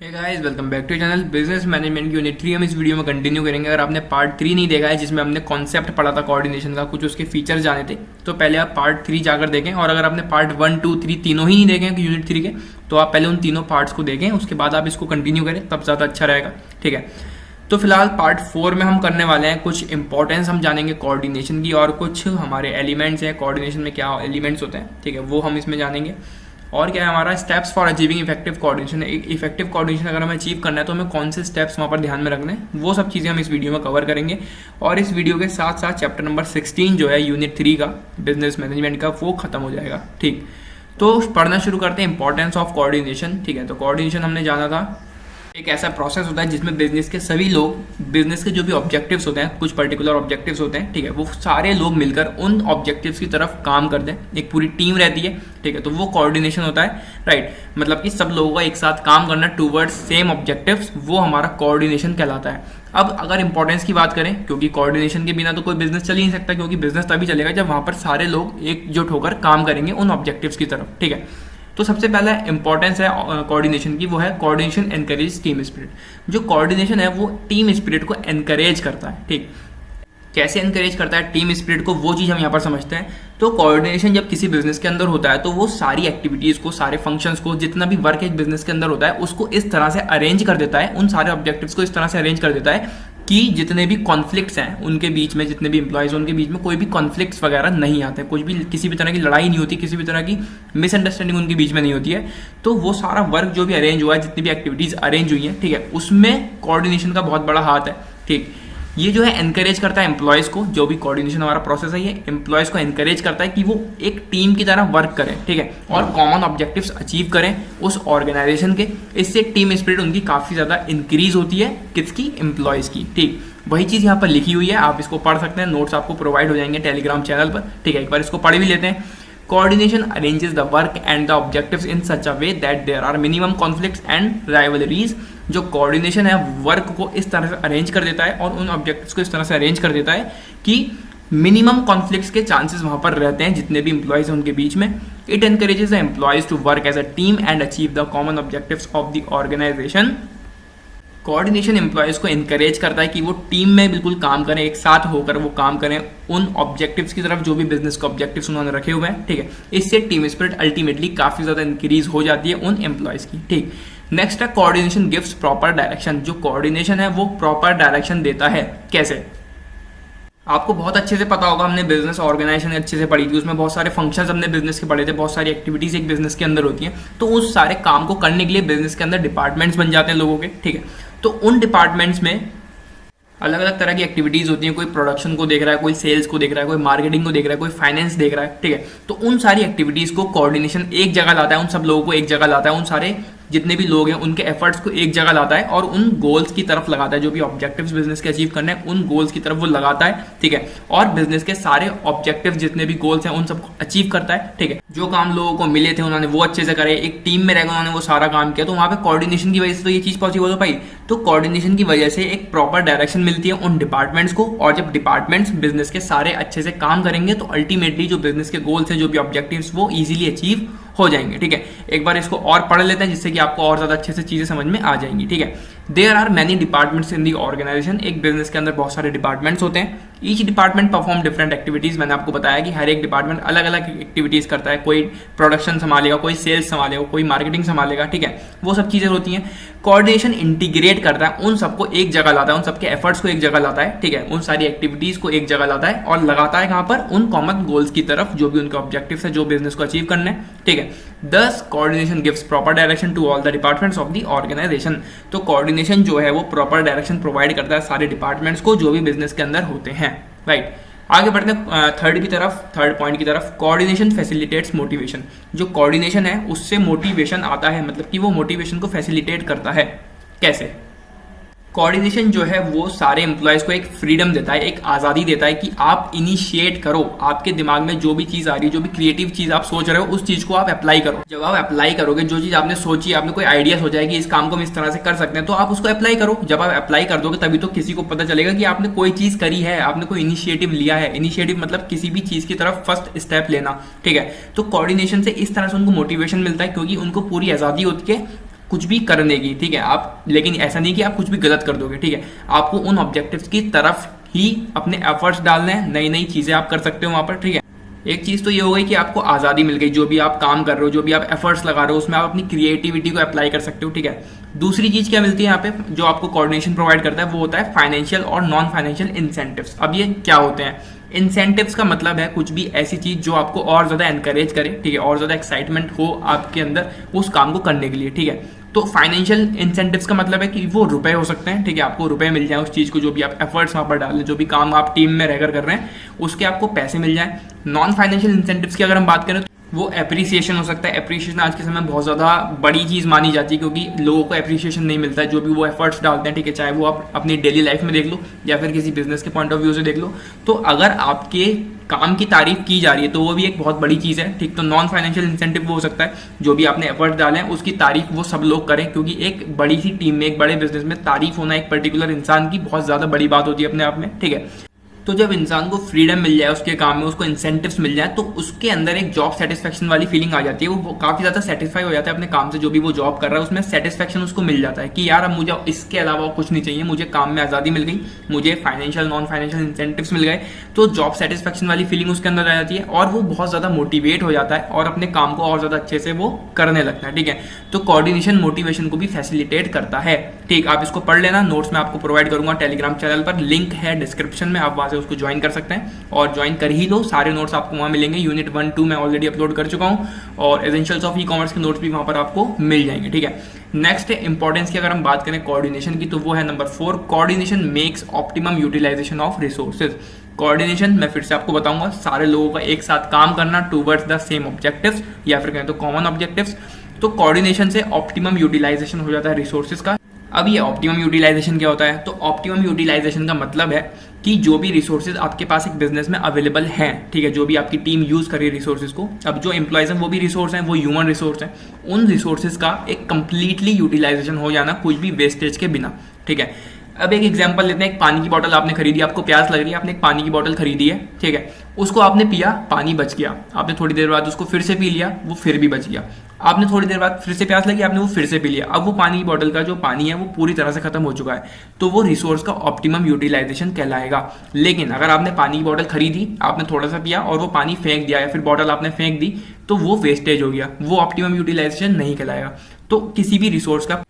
Hey guys, welcome back to channel business management की unit 3 हम इस वीडियो में कंटिन्यू करेंगे। अगर आपने पार्ट 3 नहीं देखा है जिसमें हमने कॉन्सेप्ट पढ़ा था कोऑर्डिनेशन का, कुछ उसके फीचर्स जाने थे, तो पहले आप पार्ट 3 जाकर देखें। और अगर आपने पार्ट 1, 2, 3 तीनों ही नहीं देखे हैं यूनिट 3 के, तो आप पहले उन तीनों पार्ट्स को देखें, उसके बाद आप इसको कंटिन्यू करें, तब ज़्यादा अच्छा रहेगा। ठीक है, तो फिलहाल पार्ट 4 में हम करने वाले हैं कुछ इंपॉर्टेंस हम जानेंगे कोऑर्डिनेशन की, और कुछ हमारे एलिमेंट्स हैं कोऑर्डिनेशन में, क्या एलिमेंट्स होते हैं, ठीक है, वो हम इसमें जानेंगे। और क्या है हमारा steps for achieving effective coordination. Effective coordination अगर हमें अचीव करना है तो हमें कौन से स्टेप्स वहाँ पर ध्यान में रखने हैं, वो सब चीज़ें हम इस वीडियो में कवर करेंगे। और इस वीडियो के साथ साथ चैप्टर नंबर 16 जो है यूनिट 3 का बिजनेस मैनेजमेंट का, वो खत्म हो जाएगा। ठीक, तो पढ़ना शुरू करते हैं इंपॉर्टेंस ऑफ कोऑर्डिनेशन। ठीक है, तो कोऑर्डिनेशन हमने जाना था एक ऐसा प्रोसेस होता है जिसमें बिजनेस के सभी लोग, बिजनेस के जो भी ऑब्जेक्टिव्स होते हैं, कुछ पर्टिकुलर ऑब्जेक्टिव्स होते हैं, ठीक है, वो सारे लोग मिलकर उन ऑब्जेक्टिव्स की तरफ काम करते हैं। एक पूरी टीम रहती है, ठीक है, तो वो कोऑर्डिनेशन होता है, राइट। मतलब कि सब लोगों का एक साथ काम करना टूवर्ड्स सेम ऑब्जेक्टिव्स, वो हमारा कोऑर्डिनेशन कहलाता है। अब अगर इंपॉर्टेंस की बात करें, क्योंकि कोऑर्डिनेशन के बिना तो कोई बिजनेस चल ही नहीं सकता, क्योंकि बिजनेस तभी चलेगा जब वहां पर सारे लोग एकजुट होकर काम करेंगे उन ऑब्जेक्टिव्स की तरफ। ठीक है, तो सबसे पहला इंपॉर्टेंस है कोऑर्डिनेशन की, वो है कोऑर्डिनेशन एनकरेज टीम स्पिरिट। जो कोऑर्डिनेशन है वो टीम स्पिरिट को एनकरेज करता है। ठीक, कैसे एनकरेज करता है टीम स्पिरिट को, वो चीज़ हम यहाँ पर समझते हैं। तो कोऑर्डिनेशन जब किसी बिजनेस के अंदर होता है तो वो सारी एक्टिविटीज़ को, सारे फंक्शंस को, जितना भी वर्क एक बिजनेस के अंदर होता है उसको इस तरह से अरेंज कर देता है, उन सारे ऑब्जेक्टिव्स को इस तरह से अरेंज कर देता है कि जितने भी कॉन्फ्लिक्ट्स हैं उनके बीच में, जितने भी एम्प्लॉयज़ उनके बीच में कोई भी कॉन्फ्लिक्ट्स वगैरह नहीं आते, कुछ भी, किसी भी तरह की लड़ाई नहीं होती, किसी भी तरह की मिसअंडरस्टैंडिंग उनके बीच में नहीं होती है। तो वो सारा वर्क जो भी अरेंज हुआ है, जितनी भी एक्टिविटीज़ अरेंज हुई हैं, ठीक है, उसमें कोऑर्डिनेशन का बहुत बड़ा हाथ है। ठीक, ये जो है एनकरेज करता है एम्प्लॉयज़ को, जो भी कोऑर्डिनेशन हमारा प्रोसेस है ये एम्प्लॉयज़ को एनकरेज करता है कि वो एक टीम की तरह वर्क करें, ठीक है, और कॉमन ऑब्जेक्टिव्स अचीव करें उस ऑर्गेनाइजेशन के। इससे टीम स्पिरिट उनकी काफ़ी ज़्यादा इंक्रीज होती है, किसकी, एम्प्लॉयज़ की। ठीक, वही चीज़ यहाँ पर लिखी हुई है, आप इसको पढ़ सकते हैं, नोट्स आपको प्रोवाइड हो जाएंगे टेलीग्राम चैनल पर। ठीक है, एक बार इसको पढ़ भी लेते हैं। Coordination arranges the work and the objectives in such a way that there are minimum conflicts and rivalries। जो कोऑर्डिनेशन है वर्क को इस तरह से अरेंज कर देता है और उन ऑब्जेक्टिव्स को इस तरह से अरेंज कर देता है कि मिनिमम कॉन्फ्लिक्ट्स के चांसेस वहां पर रहते हैं जितने भी एम्प्लॉयज हैं उनके बीच में। It encourages the employees to work as a team and achieve the common objectives of the organisation. Coordination employees को इनकरेज करता है कि वो टीम में बिल्कुल काम करें, एक साथ होकर वो काम करें उन ऑब्जेक्टिव्स की तरफ, जो भी बिजनेस के ऑब्जेक्टिव्स उन्होंने रखे हुए हैं। ठीक है, इससे टीम स्पिरिट अल्टीमेटली काफ़ी ज़्यादा इंक्रीज हो जाती है उन एम्प्लॉयज़ की। ठीक, नेक्स्ट है कोऑर्डिनेशन गिव्स प्रॉपर डायरेक्शन। जो कोऑर्डिनेशन है वो प्रॉपर डायरेक्शन देता है। कैसे, आपको बहुत अच्छे से पता होगा, हमने बिजनेस ऑर्गेनाइजेशन अच्छे से पढ़ी थी, उसमें बहुत सारे फंक्शंस हमने बिजनेस के पढ़े थे, बहुत सारी एक्टिविटीज एक बिजनेस के अंदर होती हैं। तो उस सारे काम को करने के लिए बिजनेस के अंदर डिपार्टमेंट्स बन जाते हैं लोगों के। ठीक है, तो उन डिपार्टमेंट्स में अलग अलग तरह की एक्टिविटीज होती हैं, कोई प्रोडक्शन को देख रहा है, कोई सेल्स को देख रहा है, कोई मार्केटिंग को देख रहा है, कोई फाइनेंस देख रहा है। ठीक है, तो उन सारी एक्टिविटीज को कोऑर्डिनेशन एक जगह लाता है, उन सब लोगों को एक जगह लाता है, उन सारे जितने भी लोग हैं उनके एफर्ट्स को एक जगह लाता है और उन गोल्स की तरफ लगाता है, जो भी ऑब्जेक्टिव्स बिजनेस के अचीव करने हैं उन गोल्स की तरफ वो लगाता है। ठीक है, और बिजनेस के सारे ऑब्जेक्टिव्स जितने भी गोल्स हैं उन सबको अचीव करता है। ठीक है, जो काम लोगों को मिले थे उन्होंने वो अच्छे से करे, एक टीम में रहकर उन्होंने वो सारा काम किया, तो वहां पे कोऑर्डिनेशन की वजह से तो ये चीज पॉसिबल हो पाई। तो कोऑर्डिनेशन की वजह से एक प्रॉपर डायरेक्शन मिलती है उन डिपार्टमेंट्स को, और जब डिपार्टमेंट्स बिजनेस के सारे अच्छे से काम करेंगे तो अल्टीमेटली जो बिजनेस के गोल्स हैं, जो भी ऑब्जेक्टिव्स, वो इजीली अचीव हो जाएंगे। ठीक है, एक बार इसको और पढ़ लेते हैं जिससे कि आपको और ज्यादा अच्छे से चीजें समझ में आ जाएंगी। ठीक है, there are many departments in the organisation. एक बिजनेस के अंदर बहुत सारे डिपार्टमेंट्स होते हैं। Each department perform different activities. मैंने आपको बताया कि हर एक डिपार्टमेंट अलग अलग एक्टिविटीज करता है, कोई प्रोडक्शन संभालेगा, कोई सेल्स संभालेगा, कोई मार्केटिंग संभालेगा। ठीक है, वो सब चीजें होती हैं। कोऑर्डिनेशन इंटीग्रेट करता है, उन सबको एक जगह लाता है, उन सबके एफर्ट्स को एक जगह लाता है। ठीक है, उन सारी एक्टिविटीज को एक जगह लाता है और लगाता है कहां पर, उन कॉमन गोल्स की तरफ, जो भी उनके ऑब्जेक्टिव्स है, जो बिजनेस को अचीव करना है। ठीक है, thus coordination gives proper direction to all the departments of the organisation. तो कोऑर्डिनेशन जो है वो प्रॉपर डायरेक्शन प्रोवाइड करता है सारे डिपार्टमेंट्स को जो भी बिजनेस के अंदर होते हैं। राइट, आगे बढ़ते हैं थर्ड पॉइंट की तरफ। Coordination facilitates motivation. जो कोऑर्डिनेशन है उससे मोटिवेशन आता है, मतलब कि वो मोटिवेशन को फैसिलिटेट करता है। कैसे, कोऑर्डिनेशन जो है वो सारे एम्प्लॉयज को एक फ्रीडम देता है, एक आज़ादी देता है कि आप इनिशिएट करो, आपके दिमाग में जो भी चीज़ आ रही है, जो भी क्रिएटिव चीज़ आप सोच रहे हो उस चीज़ को आप अप्लाई करो। जब आप अप्लाई करोगे, जो चीज़ आपने सोची, आपने कोई आइडिया सोचा है कि इस काम को हम इस तरह से कर सकते हैं, तो आप उसको अप्लाई करो। जब आप अप्लाई कर दोगे तभी तो किसी को पता चलेगा कि आपने कोई चीज़ करी है, आपने कोई इनिशिएटिव लिया है। इनिशिएटिव मतलब किसी भी चीज़ की तरफ फर्स्ट स्टेप लेना। ठीक है, तो कोऑर्डिनेशन से इस तरह से उनको मोटिवेशन मिलता है, क्योंकि उनको पूरी आज़ादी होती है कुछ भी करने की, ठीक है। आप लेकिन ऐसा नहीं कि आप कुछ भी गलत कर दोगे, ठीक है। आपको उन ऑब्जेक्टिव्स की तरफ ही अपने एफर्ट्स डालने हैं, नई नई चीजें आप कर सकते हो वहां पर, ठीक है। एक चीज तो ये हो गई कि आपको आजादी मिल गई, जो भी आप काम कर रहे हो, जो भी आप एफर्ट्स लगा रहे हो, उसमें आप अपनी क्रिएटिविटी को अप्लाई कर सकते हो, ठीक है। दूसरी चीज क्या मिलती है यहाँ पे जो आपको कोऑर्डिनेशन प्रोवाइड करता है, वो होता है फाइनेंशियल और नॉन फाइनेंशियल इंसेंटिव्स। अब ये क्या होते हैं? इंसेंटिव्स का मतलब है कुछ भी ऐसी चीज जो आपको और ज्यादा एनकरेज करे, ठीक है, और ज्यादा एक्साइटमेंट हो आपके अंदर उस काम को करने के लिए, ठीक है। तो फाइनेंशियल इंसेंटिव्स का मतलब है कि वो रुपए हो सकते हैं, ठीक है, आपको रुपए मिल जाए उस चीज को, जो भी आप एफर्ट्स वहां पर डाल रहे, जो भी काम आप टीम में रहकर कर रहे हैं उसके आपको पैसे मिल जाए। नॉन फाइनेंशियल इंसेंटिव्स की अगर हम बात करें तो वो एप्रिसिएशन हो सकता है। एप्रिसिएशन आज के समय में बहुत ज़्यादा बड़ी चीज़ मानी जाती है, क्योंकि लोगों को एप्रिसिएशन नहीं मिलता है जो भी वो एफर्ट्स डालते हैं, ठीक है, चाहे वो आप अपनी डेली लाइफ में देख लो या फिर किसी बिजनेस के पॉइंट ऑफ व्यू से देख लो। तो अगर आपके काम की तारीफ की जा रही है तो वो भी एक बहुत बड़ी चीज़ है, ठीक। तो नॉन फाइनेंशियल इंसेंटिव वो हो सकता है जो भी आपने एफर्ट्स डाले हैं उसकी तारीफ वो सब लोग करें, क्योंकि एक बड़ी सी टीम में, एक बड़े बिजनेस में तारीफ होना एक पर्टिकुलर इंसान की बहुत ज़्यादा बड़ी बात होती है अपने आप में, ठीक है। तो जब इंसान को फ्रीडम मिल जाए उसके काम में, उसको इंसेंटिव्स मिल जाए, तो उसके अंदर एक जॉब सेटिस्फेक्शन वाली फीलिंग आ जाती है। वो काफी ज्यादा सेटिस्फाई हो जाता है अपने काम से, जो भी वो जॉब कर रहा है उसमें सेटिस्फेक्शन उसको मिल जाता है कि यार अब मुझे इसके अलावा कुछ नहीं चाहिए, मुझे काम में आजादी मिल गई, मुझे फाइनेंशियल नॉन फाइनेंशियल इंसेंटिव्स मिल गए। तो जॉब सेटिस्फेक्शन वाली फीलिंग उसके अंदर आ जाती है और वो बहुत ज्यादा मोटिवेट हो जाता है और अपने काम को और ज्यादा अच्छे से वो करने लगता है, ठीक है। तो कोऑर्डिनेशन मोटिवेशन को भी फैसिलिटेट करता है, ठीक। आप इसको पढ़ लेना, नोट्स में आपको प्रोवाइड करूंगा टेलीग्राम चैनल पर, लिंक है डिस्क्रिप्शन में, आप वहां से उसको ज्वाइन कर सकते हैं और ज्वाइन कर ही लो। सारे नोट्स आपको वहां मिलेंगे। यूनिट 1-2 मैं ऑलरेडी अपलोड कर चुका हूं और एसेंशियल्स ऑफ ई कॉमर्स के नोट्स भी वहां पर आपको मिल जाएंगे, ठीक है। नेक्स्ट है इंपॉर्टेंस की, अगर हम बात करें कोऑर्डिनेशन की, तो वो है number 4, coordination makes optimum utilisation of resources. Coordination मैं फिर से आपको बताऊंगा, सारे लोगों का एक साथ काम करना टूवर्ड्स द सेम ऑब्जेक्टिव्स या फिर कहें तो कॉमन ऑब्जेक्टिव्स। तो कोऑर्डिनेशन से ऑप्टिमम यूटिलाइजेशन हो जाता है रिसोर्सेज का। अब ये ऑप्टिमम यूटिलाइजेशन क्या होता है? तो ऑप्टिमम यूटिलाइजेशन का मतलब है कि जो भी रिसोर्सेज आपके पास एक बिजनेस में अवेलेबल हैं, ठीक है, जो भी आपकी टीम यूज कर रही है रिसोर्सेज को, अब जो एम्प्लॉयज हैं वो भी रिसोर्स हैं, वो ह्यूमन रिसोर्स हैं, उन रिसोर्सेज का एक कंप्लीटली यूटिलाइजेशन हो जाना कुछ भी वेस्टेज के बिना, ठीक है। अब एक एग्जांपल लेते हैं, एक पानी की बोतल आपने खरीदी, आपको प्यास लग रही है, आपने एक पानी की बोतल खरीदी है, ठीक है, उसको आपने पिया, पानी बच गया, आपने थोड़ी देर बाद उसको फिर से पी लिया, वो फिर भी बच गया, आपने थोड़ी देर बाद फिर से प्यास लगी, आपने वो फिर से पी लिया, अब वो पानी की बोतल का जो पानी है वो पूरी तरह से खत्म हो चुका है, तो वो रिसोर्स का ऑप्टिमम यूटिलाइजेशन कहलाएगा। लेकिन अगर आपने पानी की बोतल खरीदी, आपने थोड़ा सा पिया और वो पानी फेंक दिया या फिर बोतल आपने फेंक दी, तो वो वेस्टेज हो गया, वो ऑप्टिमम यूटिलाइजेशन नहीं कहलाएगा। तो किसी भी रिसोर्स का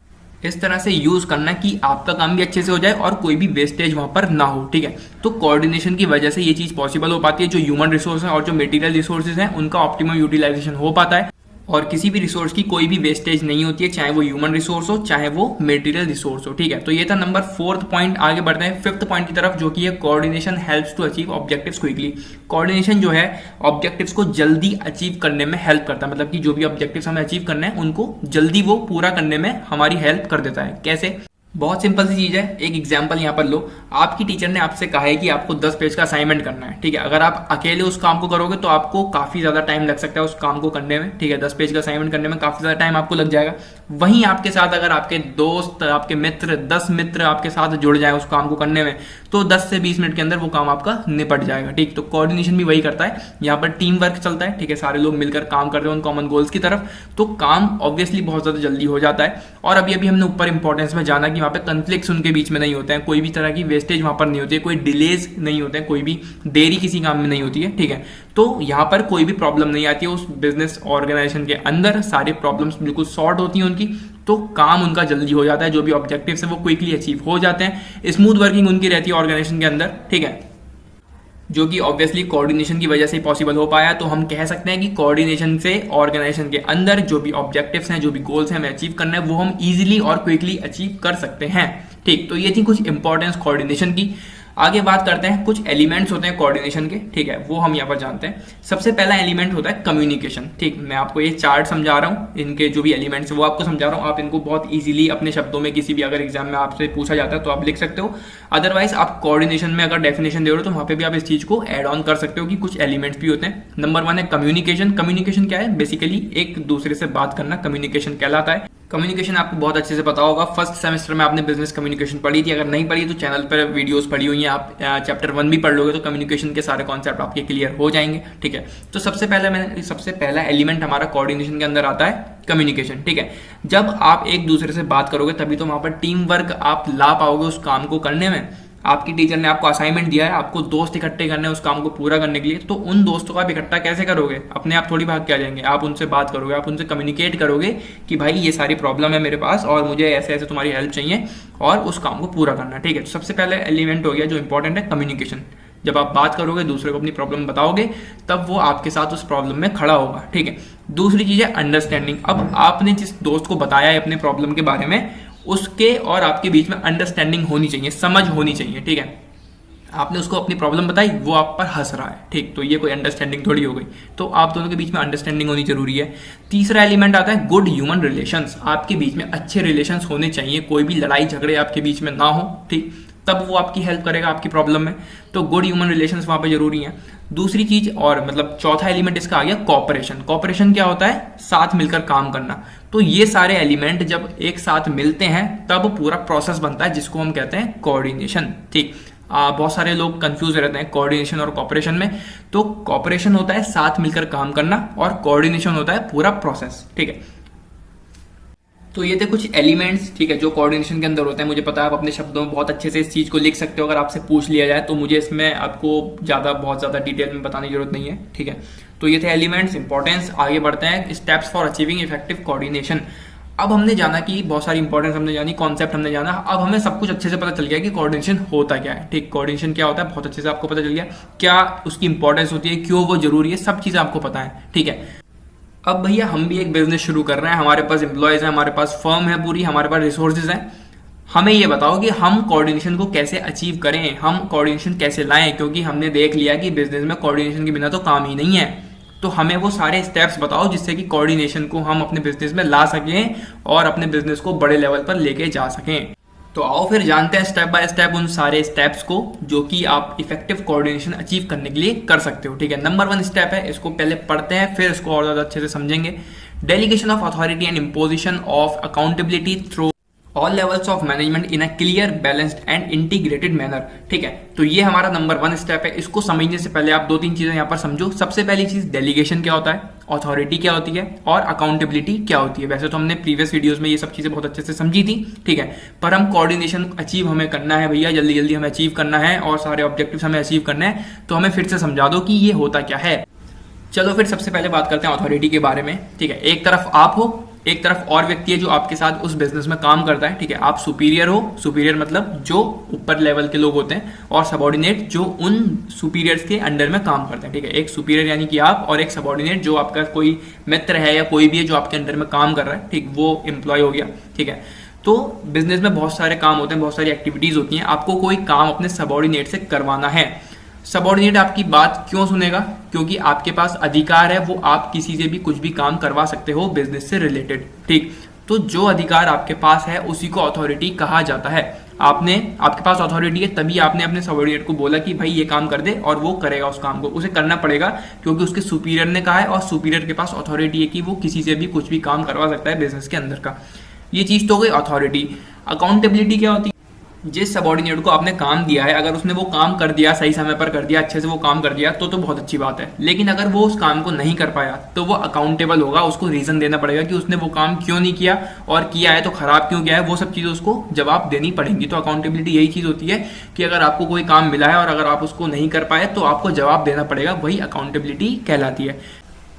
इस तरह से यूज करना कि आपका काम भी अच्छे से हो जाए और कोई भी वेस्टेज वहां पर ना हो, ठीक है। तो कोऑर्डिनेशन की वजह से ये चीज पॉसिबल हो पाती है, जो ह्यूमन रिसोर्स है और जो मटेरियल रिसोर्सेज हैं उनका ऑप्टिमम यूटिलाइजेशन हो पाता है और किसी भी रिसोर्स की कोई भी वेस्टेज नहीं होती है, चाहे वो ह्यूमन रिसोर्स हो चाहे वो मटेरियल रिसोर्स हो, ठीक है। तो ये था नंबर 4 पॉइंट। आगे बढ़ते हैं 5th पॉइंट की तरफ, जो कि है coordination helps to achieve objectives quickly. Coordination जो है ऑब्जेक्टिव्स को जल्दी अचीव करने में हेल्प करता है, मतलब कि जो भी ऑब्जेक्टिव्स हमें अचीव करने हैं उनको जल्दी वो पूरा करने में हमारी हेल्प कर देता है। कैसे? बहुत सिंपल सी चीज है, एक एग्जांपल यहां पर लो। आपकी टीचर ने आपसे कहा है कि आपको 10 पेज का असाइनमेंट करना है, ठीक है। अगर आप अकेले उस काम को करोगे तो आपको काफी ज्यादा टाइम लग सकता है उस काम को करने में, ठीक है। 10 पेज का असाइनमेंट करने में काफी ज्यादा टाइम आपको लग जाएगा। वहीं आपके साथ अगर आपके दोस्त, आपके मित्र, 10 मित्र आपके साथ जुड़ जाए उस काम को करने में, तो 10 से 20 मिनट के अंदर वो काम आपका निपट जाएगा, ठीक। तो कोऑर्डिनेशन भी वही करता है, यहाँ पर टीम वर्क चलता है, ठीक है। सारे लोग मिलकर काम कर रहे हैं उन कॉमन गोल्स की तरफ, तो काम ऑब्वियसली बहुत ज्यादा जल्दी हो जाता है। और अभी हमने ऊपर इंपॉर्टेंस में जाना कि वहां पे कन्फ्लिक्ट्स उनके बीच में नहीं होते हैं, कोई भी तरह की वेस्टेज वहां पर नहीं होती है, कोई डिलेज नहीं होते हैं, कोई भी देरी किसी काम में नहीं होती है, ठीक है। तो यहाँ पर कोई भी प्रॉब्लम नहीं आती है उस बिजनेस ऑर्गेनाइजेशन के अंदर, सारी प्रॉब्लम्स बिल्कुल सॉर्ट होती हैं उनकी, तो काम उनका जल्दी हो जाता है, जो भी ऑब्जेक्टिव्स है वो क्विकली अचीव हो जाते हैं। स्मूथ वर्किंग उनकी रहती है ऑर्गेनाइजेशन के अंदर, ठीक है, जो कि ऑब्वियसली कोऑर्डिनेशन की वजह से पॉसिबल हो पाया। तो हम कह सकते हैं कि कोऑर्डिनेशन से ऑर्गेनाइजेशन के अंदर जो भी ऑब्जेक्टिव्स हैं, जो भी गोल्स हैं हमें अचीव करना है, वो हम इजीली और क्विकली अचीव कर सकते हैं, ठीक। तो ये थी कुछ इंपॉर्टेंस कोऑर्डिनेशन की। आगे बात करते हैं, कुछ एलिमेंट्स होते हैं कोऑर्डिनेशन के, ठीक है, वो हम यहाँ पर जानते हैं। सबसे पहला एलिमेंट होता है कम्युनिकेशन, ठीक। मैं आपको ये चार्ट समझा रहा हूँ, इनके जो भी एलिमेंट्स है वो आपको समझा रहा हूँ, आप इनको बहुत इजीली अपने शब्दों में किसी भी अगर एग्जाम में आपसे पूछा जाता है तो आप लिख सकते हो। अदरवाइज आप कोऑर्डिनेशन में अगर डेफिनेशन दे रहे हो तो वहां पे भी आप इस चीज को ऐड ऑन कर सकते हो कि कुछ एलिमेंट्स भी होते हैं। नंबर 1 है कम्युनिकेशन। कम्युनिकेशन क्या है? बेसिकली एक दूसरे से बात करना कम्युनिकेशन कहलाता है। कम्युनिकेशन आपको बहुत अच्छे से पता होगा, फर्स्ट सेमेस्टर में आपने बिजनेस कम्युनिकेशन पढ़ी थी, अगर नहीं पढ़ी तो चैनल पर वीडियोस पढ़ी हुई हैं, आप चैप्टर 1 भी पढ़ लोगे तो कम्युनिकेशन के सारे कॉन्सेप्ट आपके क्लियर हो जाएंगे। ठीक है, तो सबसे पहला एलिमेंट हमारा कोऑर्डिनेशन के अंदर आता है कम्युनिकेशन। ठीक है, जब आप एक दूसरे से बात करोगे तभी तो वहां पर टीम वर्क आप ला पाओगे उस काम को करने में। आपकी टीचर ने आपको असाइनमेंट दिया है, आपको दोस्त इकट्ठे करने हैं उस काम को पूरा करने के लिए, तो उन दोस्तों का आप इकट्ठा कैसे करोगे? अपने आप थोड़ी भाग के आ जाएंगे, आप उनसे बात करोगे, आप उनसे कम्युनिकेट करोगे कि भाई ये सारी प्रॉब्लम है मेरे पास और मुझे ऐसे ऐसे तुम्हारी हेल्प चाहिए और उस काम को पूरा करना। ठीक है, तो सबसे पहले एलिमेंट हो गया जो इंपॉर्टेंट है कम्युनिकेशन। जब आप बात करोगे, दूसरे को अपनी प्रॉब्लम बताओगे, तब वो आपके साथ उस प्रॉब्लम में खड़ा होगा। ठीक है, दूसरी चीज है अंडरस्टैंडिंग। अब आपने जिस दोस्त को बताया है अपने प्रॉब्लम के बारे में, उसके और आपके बीच में अंडरस्टैंडिंग होनी चाहिए, समझ होनी चाहिए। ठीक है, आपने उसको अपनी प्रॉब्लम बताई, वो आप पर हंस रहा है, ठीक, तो ये कोई अंडरस्टैंडिंग थोड़ी हो गई। तो आप दोनों के बीच में अंडरस्टैंडिंग होनी जरूरी है। तीसरा एलिमेंट आता है गुड ह्यूमन रिलेशंस। आपके बीच में अच्छे रिलेशंस होने चाहिए, कोई भी लड़ाई झगड़े आपके बीच में ना हो, ठीक, तब वो आपकी हेल्प करेगा आपकी प्रॉब्लम में। तो गुड ह्यूमन रिलेशंस वहां पे जरूरी है। दूसरी चीज और मतलब चौथा एलिमेंट इसका आ गया कॉपरेशन। कॉपरेशन क्या होता है? साथ मिलकर काम करना। तो ये सारे एलिमेंट जब एक साथ मिलते हैं तब पूरा प्रोसेस बनता है जिसको हम कहते हैं कोऑर्डिनेशन। ठीक, बहुत सारे लोग कंफ्यूज रहते हैं कोऑर्डिनेशन और कॉपरेशन में। तो कॉपरेशन होता है साथ मिलकर काम करना और कोऑर्डिनेशन होता है पूरा प्रोसेस। ठीक है, तो ये थे कुछ एलिमेंट्स, ठीक है, जो कोऑर्डिनेशन के अंदर होते हैं। मुझे पता है आप अपने शब्दों में बहुत अच्छे से इस चीज को लिख सकते हो, अगर आपसे पूछ लिया जाए तो मुझे इसमें आपको बहुत ज्यादा डिटेल में बताने की जरूरत नहीं है। ठीक है, तो ये थे एलिमेंट्स, इंपॉर्टेंस। आगे बढ़ते हैं, steps for achieving effective coordination. अब हमने जाना कि बहुत सारी इंपॉर्टेंस हमने जानी, कॉन्सेप्ट हमने जाना, अब हमें सब कुछ अच्छे से पता चल गया कि कोऑर्डिनेशन होता क्या है। ठीक, कोऑर्डिनेशन क्या होता है बहुत अच्छे से आपको पता चल गया, क्या उसकी इंपॉर्टेंस होती है, क्यों वो जरूरी है, सब चीजें आपको पता है। ठीक है, अब भैया हम भी एक बिजनेस शुरू कर रहे हैं, हमारे पास एम्प्लॉयज है, हमारे पास फर्म है पूरी, हमारे पास रिसोर्सेज हैं। हमें ये बताओ कि हम कोऑर्डिनेशन को कैसे अचीव करें, हम कोऑर्डिनेशन कैसे लाएं, क्योंकि हमने देख लिया कि बिजनेस में कोऑर्डिनेशन के बिना तो काम ही नहीं है। तो हमें वो सारे स्टेप्स बताओ जिससे कि कोऑर्डिनेशन को हम अपने बिजनेस में ला सकें और अपने बिजनेस को बड़े लेवल पर लेके जा सकें। तो आओ फिर जानते हैं स्टेप बाय स्टेप उन सारे स्टेप्स को जो कि आप इफेक्टिव कोऑर्डिनेशन अचीव करने के लिए कर सकते हो। ठीक है, नंबर 1 स्टेप है, इसको पहले पढ़ते हैं फिर इसको और ज्यादा अच्छे से समझेंगे। Delegation of authority and imposition of accountability through all levels of management in a clear, balanced and integrated manner. ठीक है, तो ये हमारा नंबर 1 स्टेप है। इसको समझने से पहले आप 2-3 चीजें यहाँ पर समझो। सबसे पहली चीज डेलीगेशन क्या होता है, अथॉरिटी क्या होती है और अकाउंटेबिलिटी क्या होती है। वैसे तो हमने प्रीवियस वीडियोस में ये सब चीजें बहुत अच्छे से समझी थी। ठीक है, पर हम कोऑर्डिनेशन अचीव हमें करना है भैया, जल्दी जल्दी हमें अचीव करना है और सारे ऑब्जेक्टिव्स हमें अचीव करना है, तो हमें फिर से समझा दो कि ये होता क्या है। चलो फिर सबसे पहले बात करते हैं अथॉरिटी के बारे में। ठीक है, एक तरफ आप हो, एक तरफ और व्यक्ति है जो आपके साथ उस बिजनेस में काम करता है। ठीक है, आप सुपीरियर हो, सुपीरियर मतलब जो ऊपर लेवल के लोग होते हैं, और सबॉर्डिनेट जो उन सुपीरियर्स के अंडर में काम करते हैं। ठीक है, एक सुपीरियर यानी कि आप, और एक सबॉर्डिनेट जो आपका कोई मित्र है या कोई भी है जो आपके अंडर में काम कर रहा है। ठीक, वो एम्प्लॉय हो गया। ठीक है, तो बिजनेस में बहुत सारे काम होते हैं, बहुत सारी एक्टिविटीज होती हैं, आपको कोई काम अपने सबॉर्डिनेट से करवाना है। सबॉर्डिनेट आपकी बात क्यों सुनेगा? क्योंकि आपके पास अधिकार है, वो आप किसी से भी कुछ भी काम करवा सकते हो बिजनेस से रिलेटेड। ठीक, तो जो अधिकार आपके पास है उसी को अथॉरिटी कहा जाता है। आपके पास अथॉरिटी है तभी आपने अपने सबॉर्डिनेट को बोला कि भाई ये काम कर दे, और वो करेगा उस काम को, उसे करना पड़ेगा क्योंकि उसके सुपीरियर ने कहा है, और सुपीरियर के पास अथॉरिटी है कि वो किसी से भी कुछ भी काम करवा सकता है बिजनेस के अंदर का। ये चीज तो हो गई अथॉरिटी। अकाउंटेबिलिटी क्या होती है? जिस सबॉर्डिनेट को आपने काम दिया है, अगर उसने वो काम कर दिया, सही समय पर कर दिया, अच्छे से वो काम कर दिया, तो बहुत अच्छी बात है। लेकिन अगर वो उस काम को नहीं कर पाया तो वो अकाउंटेबल होगा, उसको रीजन देना पड़ेगा कि उसने वो काम क्यों नहीं किया, और किया है तो खराब क्यों किया है, वो सब चीजें उसको जवाब देनी पड़ेंगी। तो अकाउंटेबिलिटी यही चीज होती है कि अगर आपको कोई काम मिला है और अगर आप उसको नहीं कर पाए तो आपको जवाब देना पड़ेगा, वही अकाउंटेबिलिटी कहलाती है।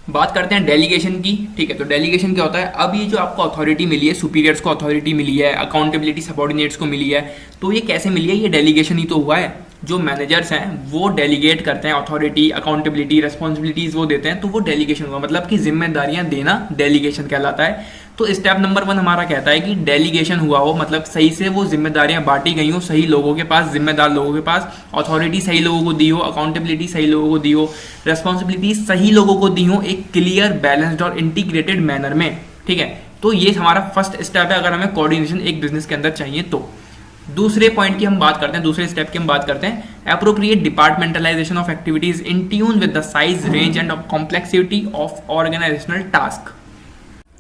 बात करते हैं डेलीगेशन की। ठीक है, तो डेलीगेशन क्या होता है? अब ये जो आपको अथॉरिटी मिली है, सुपीरियर्स को अथॉरिटी मिली है, अकाउंटेबिलिटी सबॉर्डिनेट्स को मिली है, तो ये कैसे मिली है? ये डेलीगेशन ही तो हुआ है। जो मैनेजर्स हैं वो डेलीगेट करते हैं, अथॉरिटी, अकाउंटेबिलिटी, रेस्पॉन्सिबिलिटीज वो देते हैं, तो वो डेलीगेशन हुआ, मतलब कि जिम्मेदारियां देना डेलीगेशन कहलाता है। तो स्टेप नंबर 1 हमारा कहता है कि डेलीगेशन हुआ हो, मतलब सही से वो जिम्मेदारियां बांटी गई हो, सही लोगों के पास, जिम्मेदार लोगों के पास, अथॉरिटी सही लोगों को दी हो, अकाउंटेबिलिटी सही लोगों को दी हो, रेस्पॉन्सिबिलिटी सही लोगों को दी हो, एक क्लियर, बैलेंस्ड और इंटीग्रेटेड मैनर में। ठीक है, तो ये हमारा फर्स्ट स्टेप है अगर हमें कोऑर्डिनेशन एक बिजनेस के अंदर चाहिए तो। दूसरे पॉइंट की हम बात करते हैं, दूसरे स्टेप की हम बात करते हैं, appropriate departmentalisation of activities in tune with the size, range and complexity of organisational task.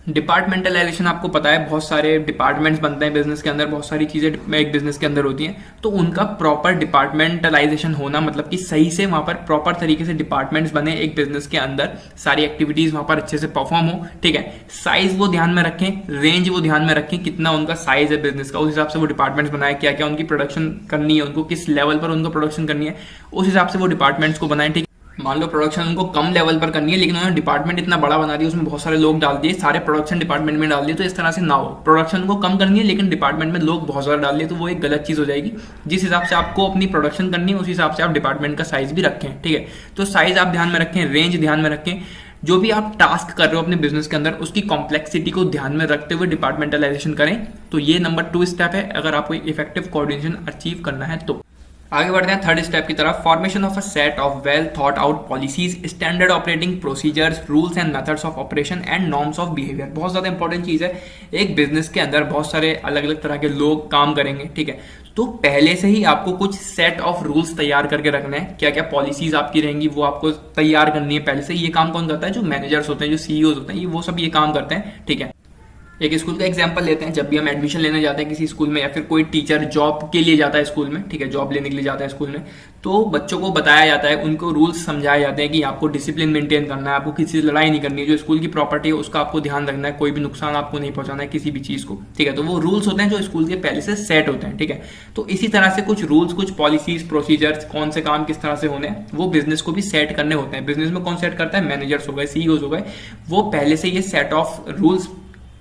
Departmentalisation आपको पता है, बहुत सारे डिपार्टमेंट्स बनते हैं बिजनेस के अंदर, बहुत सारी चीजें एक बिजनेस के अंदर होती हैं, तो उनका प्रॉपर डिपार्टमेंटलाइजेशन होना, मतलब कि सही से वहां पर प्रॉपर तरीके से डिपार्टमेंट्स बने एक बिजनेस के अंदर, सारी एक्टिविटीज वहां पर अच्छे से परफॉर्म हो, ठीक है। साइज वो ध्यान में रखें, रेंज वो ध्यान में रखें, कितना उनका साइज है बिजनेस का, उस हिसाब से वो डिपार्टमेंट्स बनाए, क्या क्या उनकी प्रोडक्शन करनी है, उनको किस लेवल पर उनको प्रोडक्शन करनी है, उस हिसाब से वो डिपार्टमेंट्स को बनाए, ठीक है। मान लो प्रोडक्शन उनको कम लेवल पर करनी है, लेकिन उन्होंने डिपार्टमेंट इतना बड़ा बना दिया, उसमें बहुत सारे लोग डाल दिए, सारे प्रोडक्शन डिपार्टमेंट में डाल दिए, तो इस तरह से ना हो। प्रोडक्शन को कम करनी है लेकिन डिपार्टमेंट में लोग बहुत ज्यादा डाल दिए, तो वो एक गलत चीज हो जाएगी। जिस हिसाब से आपको अपनी प्रोडक्शन करनी है उस हिसाब से आप डिपार्टमेंट का साइज भी रखें, ठीक है। तो साइज आप ध्यान में रखें, रेंज ध्यान में रखें, जो भी आप टास्क कर रहे हो अपने बिजनेस के अंदर उसकी कॉम्प्लेक्सिटी को ध्यान में रखते हुए डिपार्टमेंटलाइजेशन करें। तो ये नंबर 2 स्टेप है अगर आपको इफेक्टिव कोऑर्डिनेशन अचीव करना है तो। आगे बढ़ते हैं थर्ड स्टेप की तरफ, formation of a set of well thought out policies, standard operating procedures, rules and methods of operation and norms of behaviour. बहुत ज्यादा इंपॉर्टेंट चीज है, एक बिजनेस के अंदर बहुत सारे अलग अलग तरह के लोग काम करेंगे, ठीक है। तो पहले से ही आपको कुछ सेट ऑफ रूल्स तैयार करके रखना है, क्या क्या पॉलिसीज आपकी रहेंगी वो आपको तैयार करनी है पहले से। ये काम कौन करता है? जो मैनेजर्स होते हैं, जो सीईओ होते हैं, ये वो सब ये काम करते हैं, ठीक है। एक स्कूल का एग्जांपल लेते हैं, जब भी हम एडमिशन लेने जाते हैं किसी स्कूल में, या फिर कोई टीचर जॉब के लिए जाता है स्कूल में, ठीक है, जॉब लेने के लिए जाता है स्कूल में, तो बच्चों को बताया जाता है, उनको रूल्स समझाए जाते हैं कि आपको डिसिप्लिन मेंटेन करना है, आपको किसी से लड़ाई नहीं करनी है, जो स्कूल की प्रॉपर्टी है उसका आपको ध्यान रखना है, कोई भी नुकसान आपको नहीं पहुंचाना है किसी भी चीज को, ठीक है। तो वो रूल्स होते हैं जो स्कूल के पहले से सेट होते हैं, ठीक है। तो इसी तरह से कुछ रूल्स, कुछ पॉलिसीज, प्रोसीजर्स, कौन से काम किस तरह से होने हैं, वो बिजनेस को भी सेट करने होते हैं। बिजनेस में कौन सेट करता है? मैनेजर्स हो गए, सीईओ हो गए, वो पहले से ये सेट ऑफ रूल्स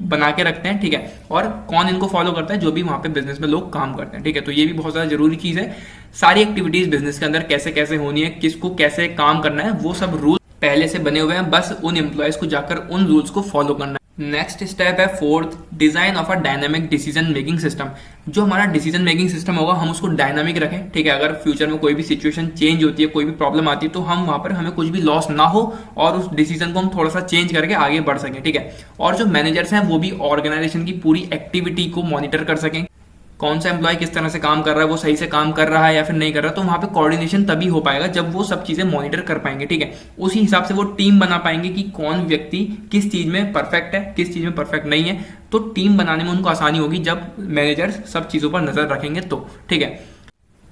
बना के रखते हैं, ठीक है। और कौन इनको फॉलो करता है? जो भी वहां पे बिजनेस में लोग काम करते हैं, ठीक है। तो ये भी बहुत ज्यादा जरूरी चीज है। सारी एक्टिविटीज बिजनेस के अंदर कैसे कैसे होनी है, किसको कैसे काम करना है, वो सब रूल पहले से बने हुए हैं, बस उन एम्प्लॉयज को जाकर उन रूल्स को फॉलो करना है। नेक्स्ट स्टेप है fourth, design of a dynamic decision making system. जो हमारा डिसीजन मेकिंग सिस्टम होगा हम उसको डायनामिक रखें, ठीक है। अगर फ्यूचर में कोई भी सिचुएशन चेंज होती है, कोई भी प्रॉब्लम आती है, तो हम वहां पर हमें कुछ भी लॉस ना हो और उस डिसीजन को हम थोड़ा सा चेंज करके आगे बढ़ सकें, ठीक है। और जो मैनेजर्स हैं वो भी ऑर्गेनाइजेशन की पूरी एक्टिविटी को मॉनिटर कर सकें, कौन सा एम्प्लॉय किस तरह से काम कर रहा है, वो सही से काम कर रहा है या फिर नहीं कर रहा। तो वहां पे कोऑर्डिनेशन तभी हो पाएगा जब वो सब चीजें मॉनिटर कर पाएंगे, ठीक है। उसी हिसाब से वो टीम बना पाएंगे कि कौन व्यक्ति किस चीज में परफेक्ट है, किस चीज में परफेक्ट नहीं है। तो टीम बनाने में उनको आसानी होगी जब मैनेजर्स सब चीजों पर नजर रखेंगे तो, ठीक है।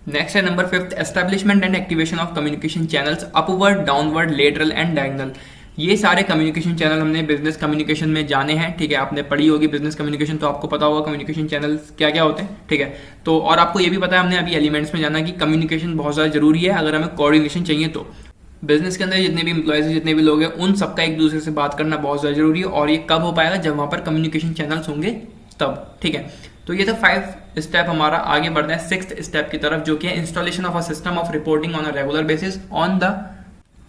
नेक्स्ट है number 5, establishment and activation of communication channels, upward, downward, lateral and diagonal. ये सारे कम्युनिकेशन चैनल हमने बिजनेस कम्युनिकेशन में जाने हैं, ठीक है। आपने पढ़ी होगी बिजनेस कम्युनिकेशन, तो आपको पता होगा कम्युनिकेशन चैनल्स क्या क्या होते हैं, ठीक है। तो और आपको ये भी पता है, हमने अभी एलिमेंट्स में जाना कि कम्युनिकेशन बहुत ज्यादा जरूरी है अगर हमें कोऑर्डिनेशन चाहिए तो। बिजनेस के अंदर जितने भी एम्प्लॉयज हैं, जितने भी लोग हैं, उन सबका एक दूसरे से बात करना बहुत ज्यादा जरूरी है। और ये कब हो पाएगा? जब वहां पर कम्युनिकेशन चैनल्स होंगे तब, ठीक है। तो ये था 5 स्टेप हमारा। आगे बढ़ते हैं 6th स्टेप की तरफ, जो कि है installation of a system of reporting on a regular basis on the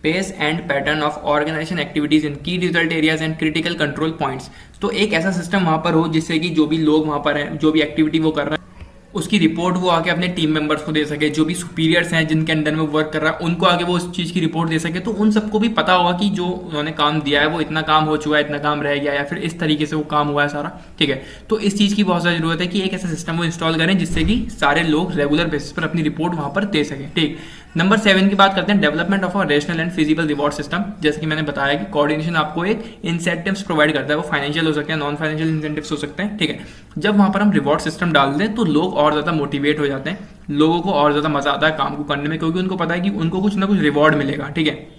pace and pattern of organisation activities in key result areas and critical control points. तो एक ऐसा सिस्टम वहां पर हो जिससे कि जो भी लोग वहां पर हैं, जो भी एक्टिविटी वो कर रहे हैं, उसकी रिपोर्ट वो आके अपने टीम मेंबर्स को दे सके। जो भी सुपीरियर्स हैं जिनके अंडर में वर्क कर रहा है, उनको आगे वो उस चीज की रिपोर्ट दे सके। तो उन सबको भी पता होगा कि जो उन्होंने काम दिया है वो इतना काम हो चुका है, इतना काम रह गया, या फिर इस तरीके से वो काम हुआ है सारा, ठीक है। तो इस चीज की बहुत ज्यादा जरूरत है कि एक ऐसा सिस्टम वो इंस्टॉल करें जिससे कि सारे लोग रेगुलर बेसिस पर अपनी रिपोर्ट वहां पर दे सके, ठीक। नंबर 7 की बात करते हैं, development of a rational and feasible reward system. जैसे कि मैंने बताया कि कोऑर्डिनेशन आपको एक इंसेंटिव्स प्रोवाइड करता है, वो फाइनेंशियल हो सकते हैं, नॉन फाइनेंशियल इंसेंटिव्स हो सकते हैं, ठीक है। जब वहां पर हम रिवॉर्ड सिस्टम डाल दें तो लोग और ज्यादा मोटिवेट हो जाते हैं, लोगों को और ज्यादा मजा आता है काम को करने में, क्योंकि उनको पता है कि उनको कुछ ना कुछ रिवॉर्ड मिलेगा, ठीक है।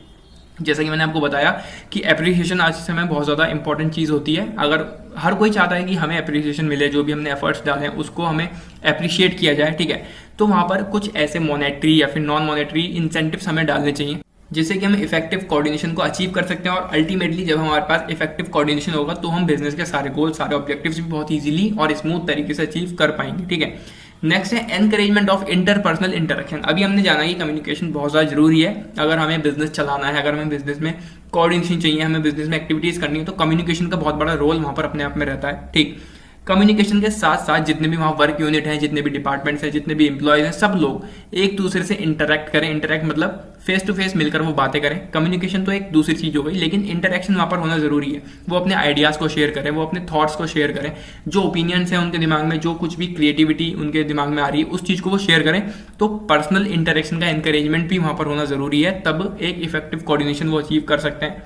जैसा कि मैंने आपको बताया कि एप्रिसिएशन आज के समय बहुत ज़्यादा इंपॉर्टेंट चीज़ होती है। अगर हर कोई चाहता है कि हमें एप्रिसिएशन मिले, जो भी हमने एफर्ट्स डाले हैं उसको हमें एप्रिशिएट किया जाए, ठीक है। तो वहाँ पर कुछ ऐसे मॉनेटरी या फिर नॉन मॉनेटरी इंसेंटिव्स हमें डालने चाहिए जिससे कि हम इफेक्टिव कोऑर्डिनेशन को अचीव कर सकते हैं। और अल्टीमेटली जब हमारे पास इफेक्टिव कोऑर्डिनेशन होगा तो हम बिजनेस के सारे गोल, सारे ऑब्जेक्टिव्स भी बहुत ईजिली और स्मूथ तरीके से अचीव कर पाएंगे, ठीक है। नेक्स्ट है एनकरेजमेंट ऑफ इंटरपर्सनल इंटरेक्शन। अभी हमने जाना कि कम्युनिकेशन बहुत ज़्यादा जरूरी है अगर हमें बिजनेस चलाना है, अगर हमें बिजनेस में कोऑर्डिनेशन चाहिए, हमें बिजनेस में एक्टिविटीज करनी है, तो कम्युनिकेशन का बहुत बड़ा रोल वहां पर अपने आप में रहता है, ठीक। कम्युनिकेशन के साथ साथ जितने भी वहाँ वर्क यूनिट हैं, जितने भी डिपार्टमेंट्स हैं, जितने भी एम्प्लॉयज हैं, सब लोग एक दूसरे से इंटरेक्ट करें। इंटरेक्ट मतलब फेस टू फेस मिलकर वो बातें करें। कम्युनिकेशन तो एक दूसरी चीज हो गई, लेकिन इंटरेक्शन वहाँ पर होना जरूरी है। वो अपने आइडियाज को शेयर करें, वो अपने थॉट्स को शेयर करें, जो ओपिनियंस हैं उनके दिमाग में, जो कुछ भी क्रिएटिविटी उनके दिमाग में आ रही है, उस चीज को वो शेयर करें। तो पर्सनल इंटरेक्शन का एनकरेजमेंट भी वहाँ पर होना जरूरी है, तब एक इफेक्टिव कोऑर्डिनेशन वो अचीव कर सकते हैं।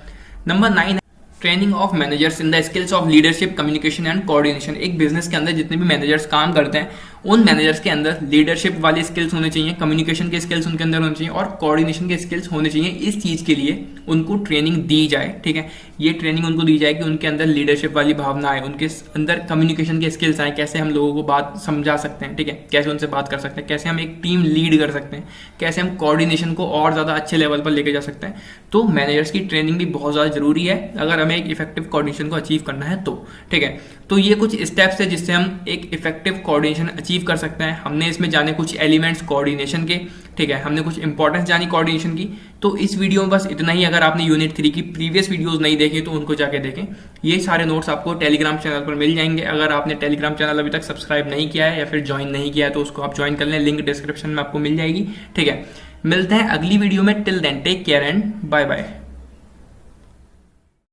Number 9, training of managers in the skills of leadership, communication and coordination. एक बिजनेस के अंदर जितने भी मैनेजर्स काम करते हैं उन मैनेजर्स के अंदर लीडरशिप वाले स्किल्स होने चाहिए, कम्युनिकेशन के स्किल्स उनके अंदर होने चाहिए और कोऑर्डिनेशन के स्किल्स होने चाहिए। इस चीज़ के लिए उनको ट्रेनिंग दी जाए, ठीक है। ये ट्रेनिंग उनको दी जाए कि उनके अंदर लीडरशिप वाली भावना आए, उनके अंदर कम्युनिकेशन के स्किल्स आए, कैसे हम लोगों को बात समझा सकते हैं, ठीक है, कैसे उनसे बात कर सकते हैं, कैसे हम एक टीम लीड कर सकते हैं, कैसे हम कोऑर्डिनेशन को और ज़्यादा अच्छे लेवल पर लेके जा सकते हैं। तो मैनेजर्स की ट्रेनिंग भी बहुत ज़्यादा जरूरी है अगर हमें एक इफेक्टिव कोऑर्डिनेशन को अचीव करना है तो, ठीक है। तो ये कुछ स्टेप्स है जिससे हम एक इफेक्टिव कोऑर्डिनेशन अचीव कर सकते हैं। हमने इसमें जाने कुछ एलिमेंट्स कोऑर्डिनेशन के, ठीक है, हमने कुछ इंपॉर्टेंस जानी कोऑर्डिनेशन की। तो इस वीडियो में बस इतना ही। अगर आपने यूनिट 3 की प्रीवियस वीडियोस नहीं देखी तो उनको जाके देखें। ये सारे नोट्स आपको टेलीग्राम चैनल पर मिल जाएंगे। अगर आपने टेलीग्राम चैनल अभी तक सब्सक्राइब नहीं किया है या फिर ज्वाइन नहीं किया है तो उसको आप ज्वाइन कर लें, लिंक डिस्क्रिप्शन में आपको मिल जाएगी, ठीक है। मिलते हैं अगली वीडियो में। Till then take care and bye bye.